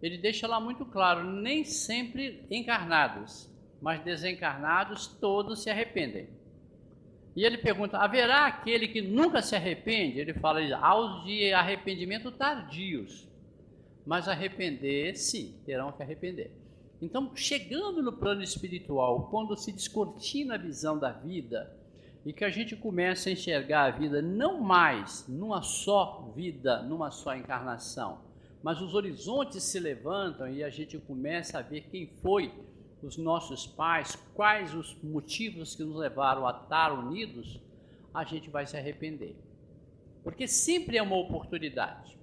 Ele deixa lá muito claro: nem sempre encarnados, mas desencarnados todos se arrependem. E ele pergunta: haverá aquele que nunca se arrepende? Ele fala: aos de arrependimento tardios, mas arrepender, sim, terão que arrepender. Então, chegando no plano espiritual, quando se descortina a visão da vida e que a gente começa a enxergar a vida não mais numa só vida, numa só encarnação, mas os horizontes se levantam e a gente começa a ver quem foi os nossos pais, quais os motivos que nos levaram a estar unidos, a gente vai se arrepender. Porque sempre é uma oportunidade.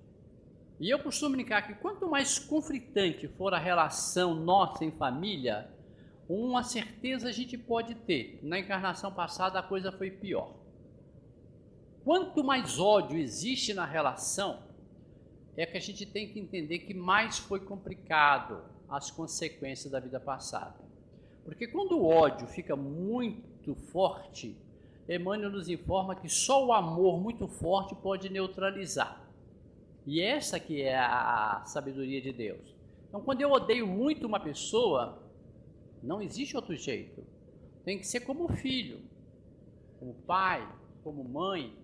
E eu costumo brincar que quanto mais conflitante for a relação nossa em família, uma certeza a gente pode ter: na encarnação passada a coisa foi pior. Quanto mais ódio existe na relação, é que a gente tem que entender que mais foi complicado as consequências da vida passada. Porque quando o ódio fica muito forte, Emmanuel nos informa que só o amor muito forte pode neutralizar. E essa que é a sabedoria de Deus. Então, quando eu odeio muito uma pessoa, não existe outro jeito. Tem que ser como filho, como pai, como mãe.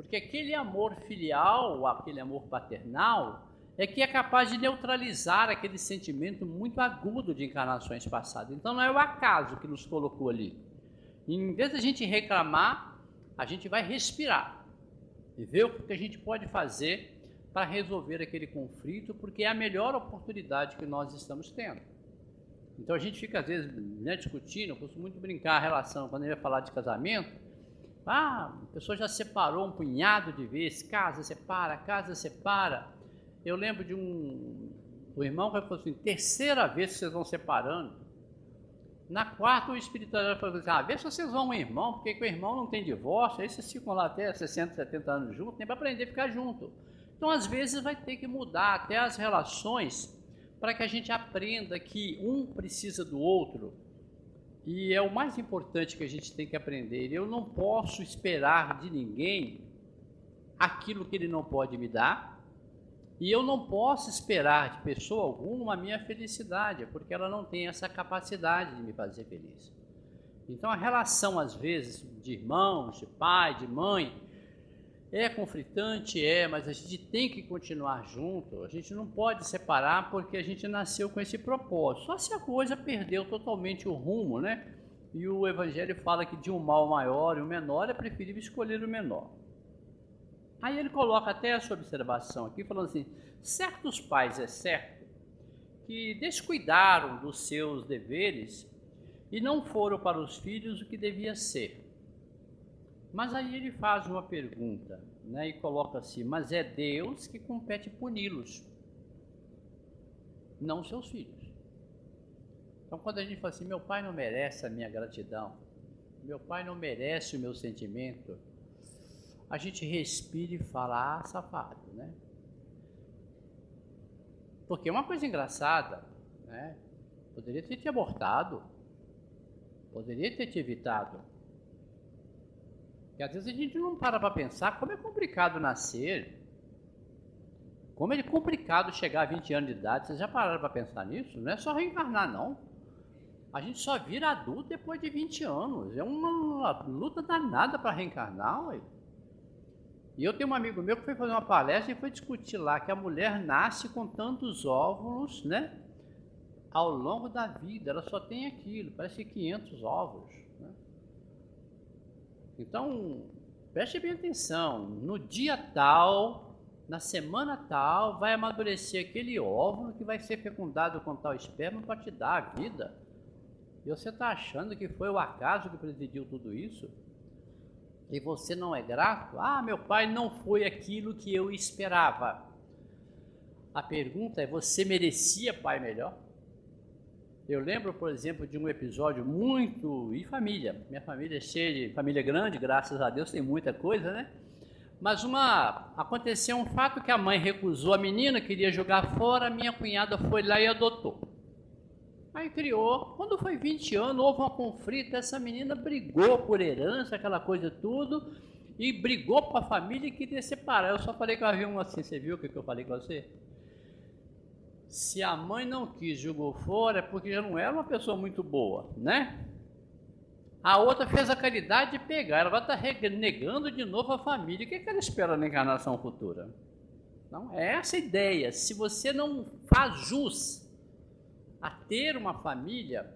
Porque aquele amor filial, aquele amor paternal, é que é capaz de neutralizar aquele sentimento muito agudo de encarnações passadas. Então não é o acaso que nos colocou ali. E, em vez de a gente reclamar, a gente vai respirar e ver o que a gente pode fazer para resolver aquele conflito, porque é a melhor oportunidade que nós estamos tendo. Então a gente fica às vezes, né, discutindo, eu costumo muito brincar a relação, quando a gente vai falar de casamento, a pessoa já separou um punhado de vezes, casa, separa. Eu lembro de um irmão que falou assim, terceira vez que vocês vão separando. Na quarta, o espiritualidade falou assim, vê se vocês vão um irmão, porque o irmão não tem divórcio, aí vocês ficam lá até 60, 70 anos juntos, nem para aprender a ficar junto. Então, às vezes, vai ter que mudar até as relações para que a gente aprenda que um precisa do outro. E é o mais importante que a gente tem que aprender. Eu não posso esperar de ninguém aquilo que ele não pode me dar, e eu não posso esperar de pessoa alguma a minha felicidade, porque ela não tem essa capacidade de me fazer feliz. Então a relação, às vezes, de irmãos, de pai, de mãe, é conflitante, mas a gente tem que continuar junto, a gente não pode separar porque a gente nasceu com esse propósito. Só se a coisa perdeu totalmente o rumo, né? E o Evangelho fala que de um mal maior e o menor é preferível escolher o menor. Aí ele coloca até essa observação aqui, falando assim, certos pais, é certo, que descuidaram dos seus deveres e não foram para os filhos o que devia ser. Mas aí ele faz uma pergunta, né, e coloca assim, mas é Deus que compete puni-los, não seus filhos. Então quando a gente fala assim, meu pai não merece a minha gratidão, meu pai não merece o meu sentimento, a gente respira e fala, safado, né? Porque é uma coisa engraçada, né? Poderia ter te abortado, poderia ter te evitado. Porque às vezes a gente não para pensar como é complicado nascer, como é complicado chegar a 20 anos de idade. Vocês já pararam para pensar nisso? Não é só reencarnar, não. A gente só vira adulto depois de 20 anos. É uma luta danada para reencarnar, ué. E eu tenho um amigo meu que foi fazer uma palestra e foi discutir lá que a mulher nasce com tantos óvulos, né? Ao longo da vida, ela só tem aquilo, parece 500 óvulos, né? Então, preste bem atenção, no dia tal, na semana tal, vai amadurecer aquele óvulo que vai ser fecundado com tal esperma para te dar a vida. E você está achando que foi o acaso que presidiu tudo isso? E você não é grato? Meu pai não foi aquilo que eu esperava. A pergunta é, você merecia pai melhor? Eu lembro, por exemplo, de um episódio muito... E família. Minha família é cheia de... Família grande, graças a Deus, tem muita coisa, né? Mas aconteceu um fato que a mãe recusou a menina, queria jogar fora, a minha cunhada foi lá e adotou. Aí criou, quando foi 20 anos, houve um conflito, essa menina brigou por herança, aquela coisa tudo, e brigou com a família e queria separar. Eu só falei que eu havia assim, você viu o que eu falei com você? Se a mãe não quis, jogou fora, é porque já não era uma pessoa muito boa, né? A outra fez a caridade de pegar, ela vai estar renegando de novo a família. O que ela espera na encarnação futura? Não, é essa a ideia. Se você não faz jus a ter uma família,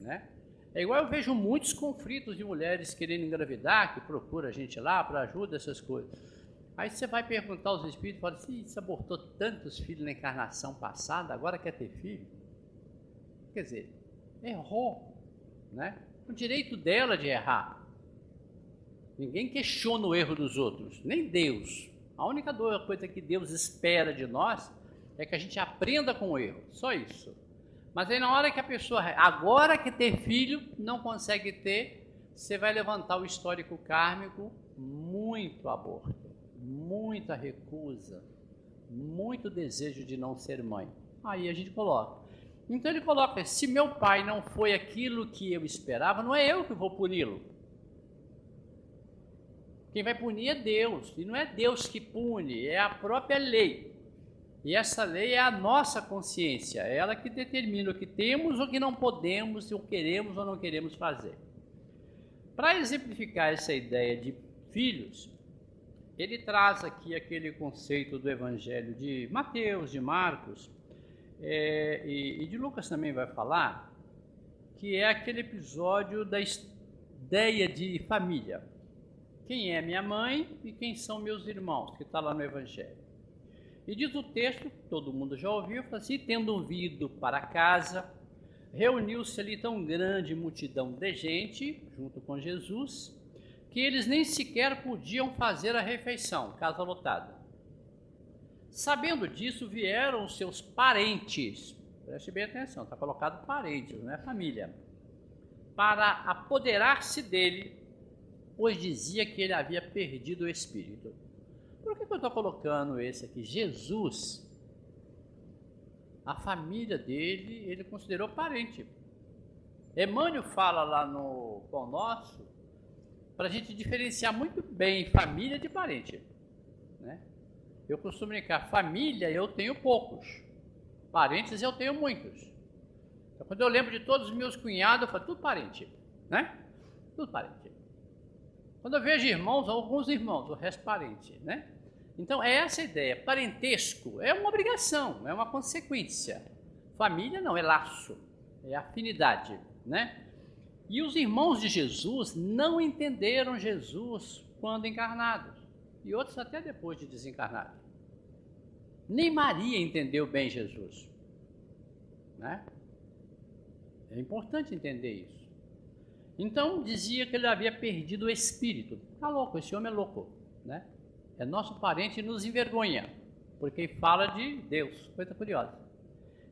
né? É igual eu vejo muitos conflitos de mulheres querendo engravidar, que procura a gente lá para ajuda, essas coisas. Aí você vai perguntar aos espíritos, fala assim, você abortou tantos filhos na encarnação passada, agora quer ter filho? Quer dizer, errou, né? O direito dela de errar. Ninguém questiona o erro dos outros, nem Deus. A única coisa que Deus espera de nós é que a gente aprenda com o erro, só isso. Mas aí na hora que a pessoa, agora que ter filho, não consegue ter, você vai levantar o histórico kármico, muito aborto, muita recusa, muito desejo de não ser mãe. Aí a gente coloca. Então ele coloca, se meu pai não foi aquilo que eu esperava, não é eu que vou puni-lo. Quem vai punir é Deus, e não é Deus que pune, é a própria lei. E essa lei é a nossa consciência, é ela que determina o que temos ou o que não podemos, o que queremos ou não queremos fazer. Para exemplificar essa ideia de filhos, ele traz aqui aquele conceito do Evangelho de Mateus, de Marcos, e de Lucas também vai falar, que é aquele episódio da ideia de família. Quem é minha mãe e quem são meus irmãos, que está lá no Evangelho. E diz o texto, todo mundo já ouviu, assim, tendo vindo para casa, reuniu-se ali tão grande multidão de gente, junto com Jesus, que eles nem sequer podiam fazer a refeição, casa lotada. Sabendo disso, vieram os seus parentes, preste bem atenção, está colocado parentes, não é família, para apoderar-se dele, pois dizia que ele havia perdido o espírito. Por que eu estou colocando esse aqui? Jesus, a família dele, ele considerou parente. Emmanuel fala lá no Pão Nosso, para a gente diferenciar muito bem família de parente, né? Eu costumo brincar, família eu tenho poucos, parentes eu tenho muitos. Então, quando eu lembro de todos os meus cunhados, eu falo, tudo parente, né? Tudo parente. Quando eu vejo irmãos, alguns irmãos, o resto parente, né? Então, é essa a ideia. Parentesco é uma obrigação, é uma consequência. Família não, é laço, é afinidade, né? E os irmãos de Jesus não entenderam Jesus quando encarnados, e outros até depois de desencarnados. Nem Maria entendeu bem Jesus, né? É importante entender isso. Então, dizia que ele havia perdido o espírito. Está louco, esse homem é louco, né? É nosso parente e nos envergonha, porque fala de Deus, coisa curiosa.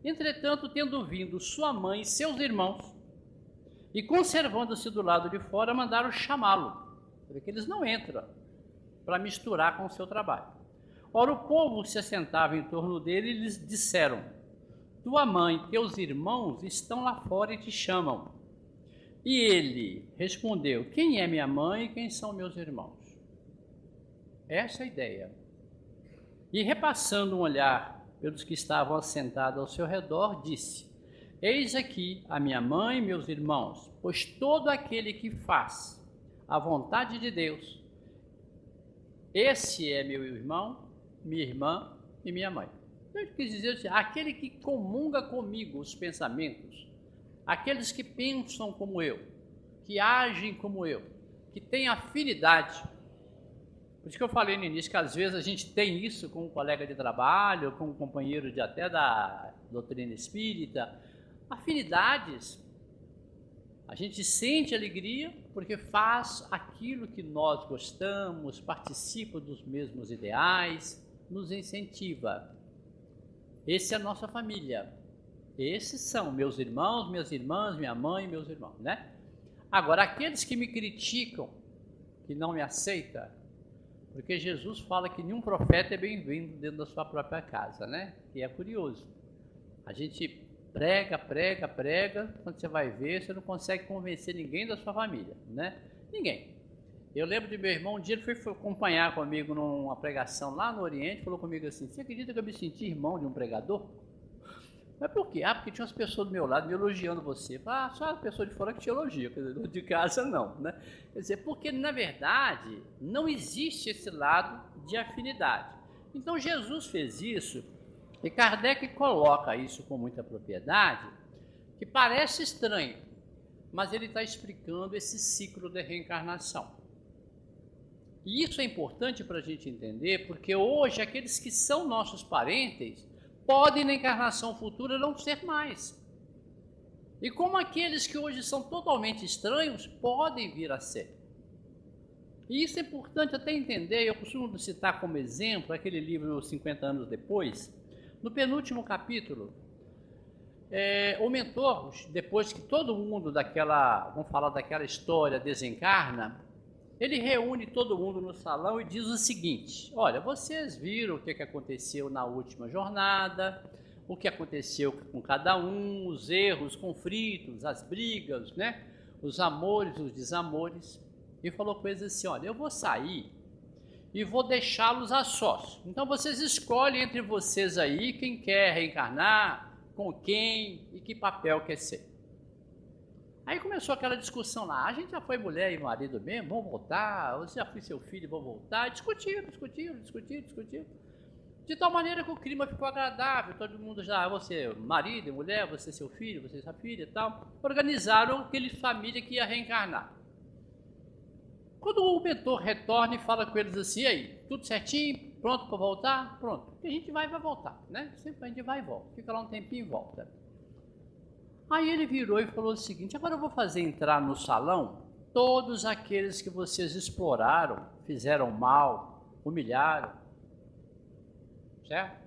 Entretanto, tendo vindo sua mãe e seus irmãos, e conservando-se do lado de fora, mandaram chamá-lo, porque eles não entram para misturar com o seu trabalho. Ora, o povo se assentava em torno dele e lhes disseram, tua mãe e teus irmãos estão lá fora e te chamam. E ele respondeu, quem é minha mãe e quem são meus irmãos? Essa é a ideia. E repassando um olhar pelos que estavam assentados ao seu redor, disse, eis aqui a minha mãe e meus irmãos, pois todo aquele que faz a vontade de Deus, esse é meu irmão, minha irmã e minha mãe. Então, quis dizer assim, aquele que comunga comigo os pensamentos, aqueles que pensam como eu, que agem como eu, que têm afinidade. Por isso que eu falei no início que às vezes a gente tem isso com um colega de trabalho, com um companheiro de até da doutrina espírita, afinidades. A gente sente alegria porque faz aquilo que nós gostamos, participa dos mesmos ideais, nos incentiva. Essa é a nossa família. Esses são meus irmãos, minhas irmãs, minha mãe e meus irmãos, né? Agora, aqueles que me criticam, que não me aceitam, porque Jesus fala que nenhum profeta é bem-vindo dentro da sua própria casa, né? E é curioso. A gente prega, quando você vai ver, você não consegue convencer ninguém da sua família, né? Ninguém. Eu lembro de meu irmão, um dia ele foi acompanhar comigo numa pregação lá no Oriente, falou comigo assim, você acredita que eu me senti irmão de um pregador? Mas por quê? Porque tinha umas pessoas do meu lado me elogiando você. Só a pessoa de fora que te elogia, quer dizer, de casa não, né? Quer dizer, porque na verdade não existe esse lado de afinidade. Então Jesus fez isso, e Kardec coloca isso com muita propriedade, que parece estranho, mas ele está explicando esse ciclo de reencarnação. E isso é importante para a gente entender, porque hoje aqueles que são nossos parentes podem na encarnação futura não ser mais. E como aqueles que hoje são totalmente estranhos, podem vir a ser. E isso é importante até entender, eu costumo citar como exemplo aquele livro 50 anos depois, no penúltimo capítulo, o mentor, depois que todo mundo vamos falar daquela história, desencarna, ele reúne todo mundo no salão e diz o seguinte, olha, vocês viram o que aconteceu na última jornada, o que aconteceu com cada um, os erros, os conflitos, as brigas, né? Os amores, os desamores, e falou coisas assim, olha, eu vou sair e vou deixá-los a sós. Então vocês escolhem entre vocês aí quem quer reencarnar, com quem e que papel quer ser. Aí começou aquela discussão lá, a gente já foi mulher e marido mesmo, vamos voltar, você já foi seu filho, vamos voltar. Discutiram. De tal maneira que o clima ficou agradável, todo mundo já, você marido e mulher, você seu filho, você sua filha e tal. Organizaram aquele família que ia reencarnar. Quando o mentor retorna e fala com eles assim, e aí, tudo certinho, pronto para voltar? Pronto, porque a gente vai voltar, né? Sempre a gente vai e volta, fica lá um tempinho e volta. Aí ele virou e falou o seguinte, agora eu vou fazer entrar no salão todos aqueles que vocês exploraram, fizeram mal, humilharam, certo?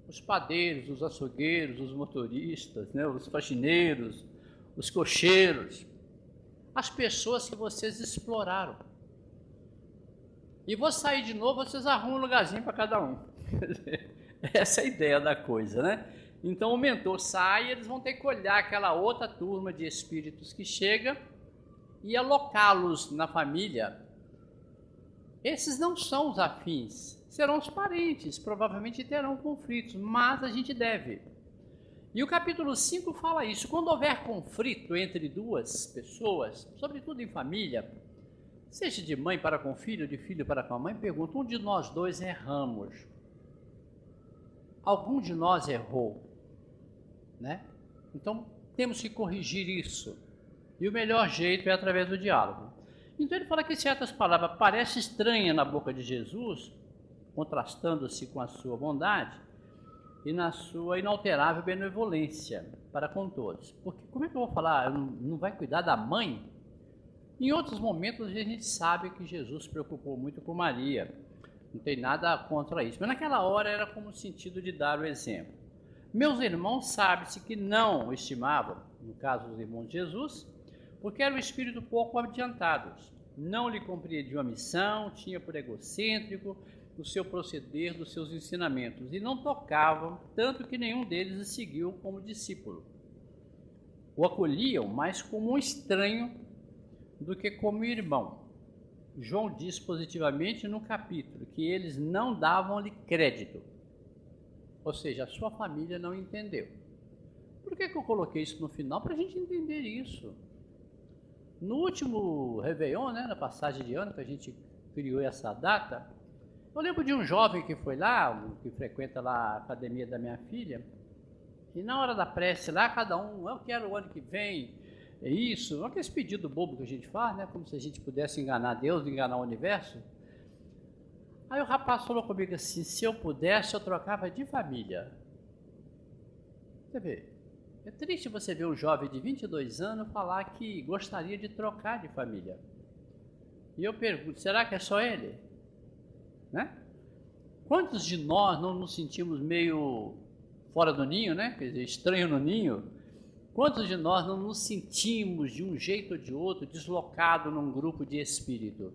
Os padeiros, os açougueiros, os motoristas, né? Os faxineiros, os cocheiros, as pessoas que vocês exploraram. E vou sair de novo, vocês arrumam um lugarzinho para cada um. Essa é a ideia da coisa, né? Então o mentor sai e eles vão ter que olhar aquela outra turma de espíritos que chega e alocá-los na família. Esses não são os afins, serão os parentes, provavelmente terão conflitos, mas a gente deve. E o capítulo 5 fala isso, quando houver conflito entre duas pessoas, sobretudo em família, seja de mãe para com filho, de filho para com a mãe, pergunta, um de nós dois erramos. Algum de nós errou, né? Então, temos que corrigir isso. E o melhor jeito é através do diálogo. Então, ele fala que certas palavras parecem estranhas na boca de Jesus, contrastando-se com a sua bondade e na sua inalterável benevolência para com todos. Porque como é que eu vou falar, não vai cuidar da mãe? Em outros momentos, a gente sabe que Jesus se preocupou muito com Maria. Não tem nada contra isso. Mas naquela hora era como o sentido de dar o exemplo. Meus irmãos, sabe-se que não estimavam, no caso dos irmãos de Jesus, porque eram espíritos pouco adiantados. Não lhe compreendiam a missão, tinha por egocêntrico o seu proceder dos seus ensinamentos, e não tocavam, tanto que nenhum deles o seguiu como discípulo. O acolhiam mais como um estranho do que como irmão. João diz positivamente no capítulo que eles não davam-lhe crédito, ou seja, a sua família não entendeu. Por que eu coloquei isso no final? Para a gente entender isso. No último Réveillon, né, na passagem de ano que a gente criou essa data, eu lembro de um jovem que foi lá, que frequenta lá a academia da minha filha, e na hora da prece lá, cada um, eu quero o ano que vem, é isso, aquele pedido bobo que a gente faz, né, como se a gente pudesse enganar Deus, enganar o universo. Aí o rapaz falou comigo assim, se eu pudesse, eu trocava de família. Você vê, é triste você ver um jovem de 22 anos falar que gostaria de trocar de família. E eu pergunto, será que é só ele? Né? Quantos de nós não nos sentimos meio fora do ninho, né? Quer dizer, estranho no ninho? Quantos de nós não nos sentimos de um jeito ou de outro deslocado num grupo de espírito?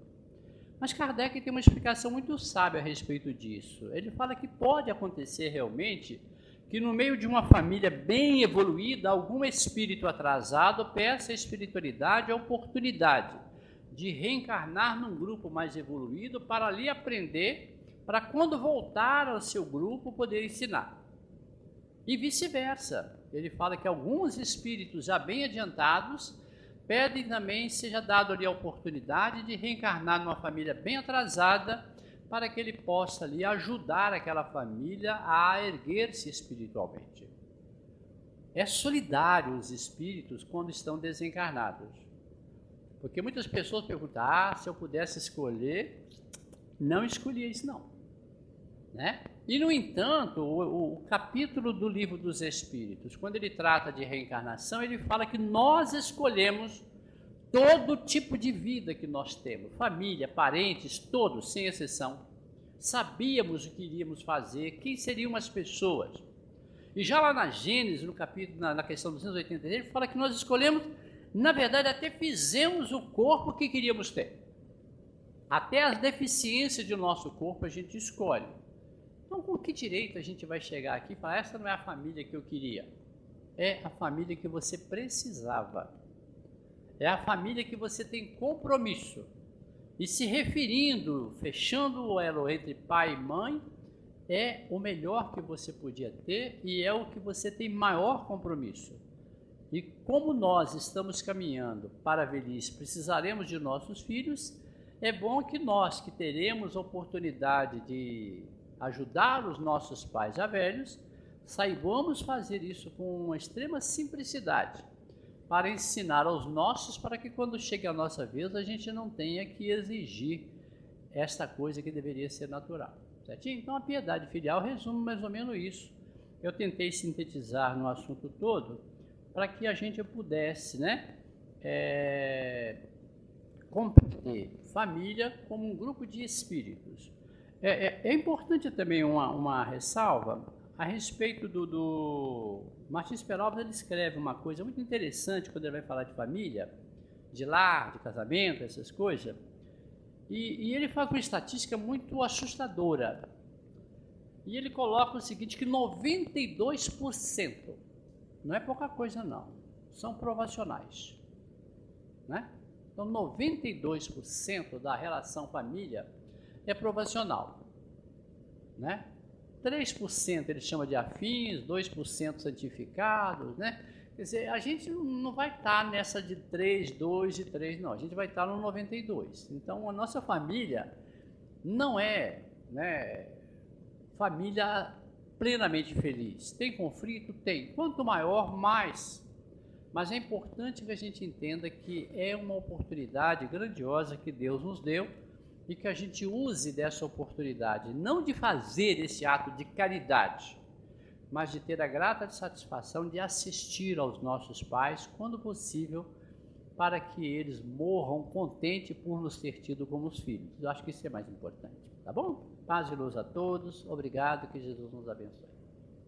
Mas Kardec tem uma explicação muito sábia a respeito disso. Ele fala que pode acontecer realmente que no meio de uma família bem evoluída, algum espírito atrasado peça à espiritualidade a oportunidade de reencarnar num grupo mais evoluído para ali aprender, para quando voltar ao seu grupo poder ensinar. E vice-versa. Ele fala que alguns espíritos já bem adiantados pedem também seja dado ali a oportunidade de reencarnar numa família bem atrasada para que ele possa ali ajudar aquela família a erguer-se espiritualmente. É solidário os espíritos quando estão desencarnados. Porque muitas pessoas perguntam, se eu pudesse escolher, não escolhia isso não. Né? E, no entanto, o capítulo do Livro dos Espíritos, quando ele trata de reencarnação, ele fala que nós escolhemos todo tipo de vida que nós temos, família, parentes, todos, sem exceção. Sabíamos o que iríamos fazer, quem seriam as pessoas. E já lá na Gênesis, no capítulo, na questão 283, ele fala que nós escolhemos, na verdade, até fizemos o corpo que queríamos ter. Até as deficiências do nosso corpo a gente escolhe. Então, com que direito a gente vai chegar aqui e falar, essa não é a família que eu queria? É a família que você precisava. É a família que você tem compromisso. E se referindo, fechando o elo entre pai e mãe, é o melhor que você podia ter e é o que você tem maior compromisso. E como nós estamos caminhando para a velhice, precisaremos de nossos filhos, é bom que nós, que teremos a oportunidade de ajudar os nossos pais já velhos, saibamos fazer isso com uma extrema simplicidade, para ensinar aos nossos, para que quando chegue a nossa vez, a gente não tenha que exigir esta coisa que deveria ser natural. Certinho? Então, a piedade filial resume mais ou menos isso. Eu tentei sintetizar no assunto todo, para que a gente pudesse, compreender família como um grupo de espíritos. É importante também uma ressalva a respeito do Martins Peralta. Ele escreve uma coisa muito interessante quando ele vai falar de família, de lar, de casamento, essas coisas, e ele faz uma estatística muito assustadora, e ele coloca o seguinte, que 92%, não é pouca coisa não, são provacionais, né? Então 92% da relação família é provacional, né? 3% ele chama de afins, 2% santificados, né? Quer dizer, a gente não vai estar nessa de 3, 2 e 3, não, a gente vai estar no 92. Então a nossa família não é, família plenamente feliz. Tem conflito? Tem. Quanto maior, mais. Mas é importante que a gente entenda que é uma oportunidade grandiosa que Deus nos deu e que a gente use dessa oportunidade, não de fazer esse ato de caridade, mas de ter a grata satisfação de assistir aos nossos pais, quando possível, para que eles morram contentes por nos ter tido como os filhos. Eu acho que isso é mais importante, tá bom? Paz e luz a todos, obrigado, que Jesus nos abençoe.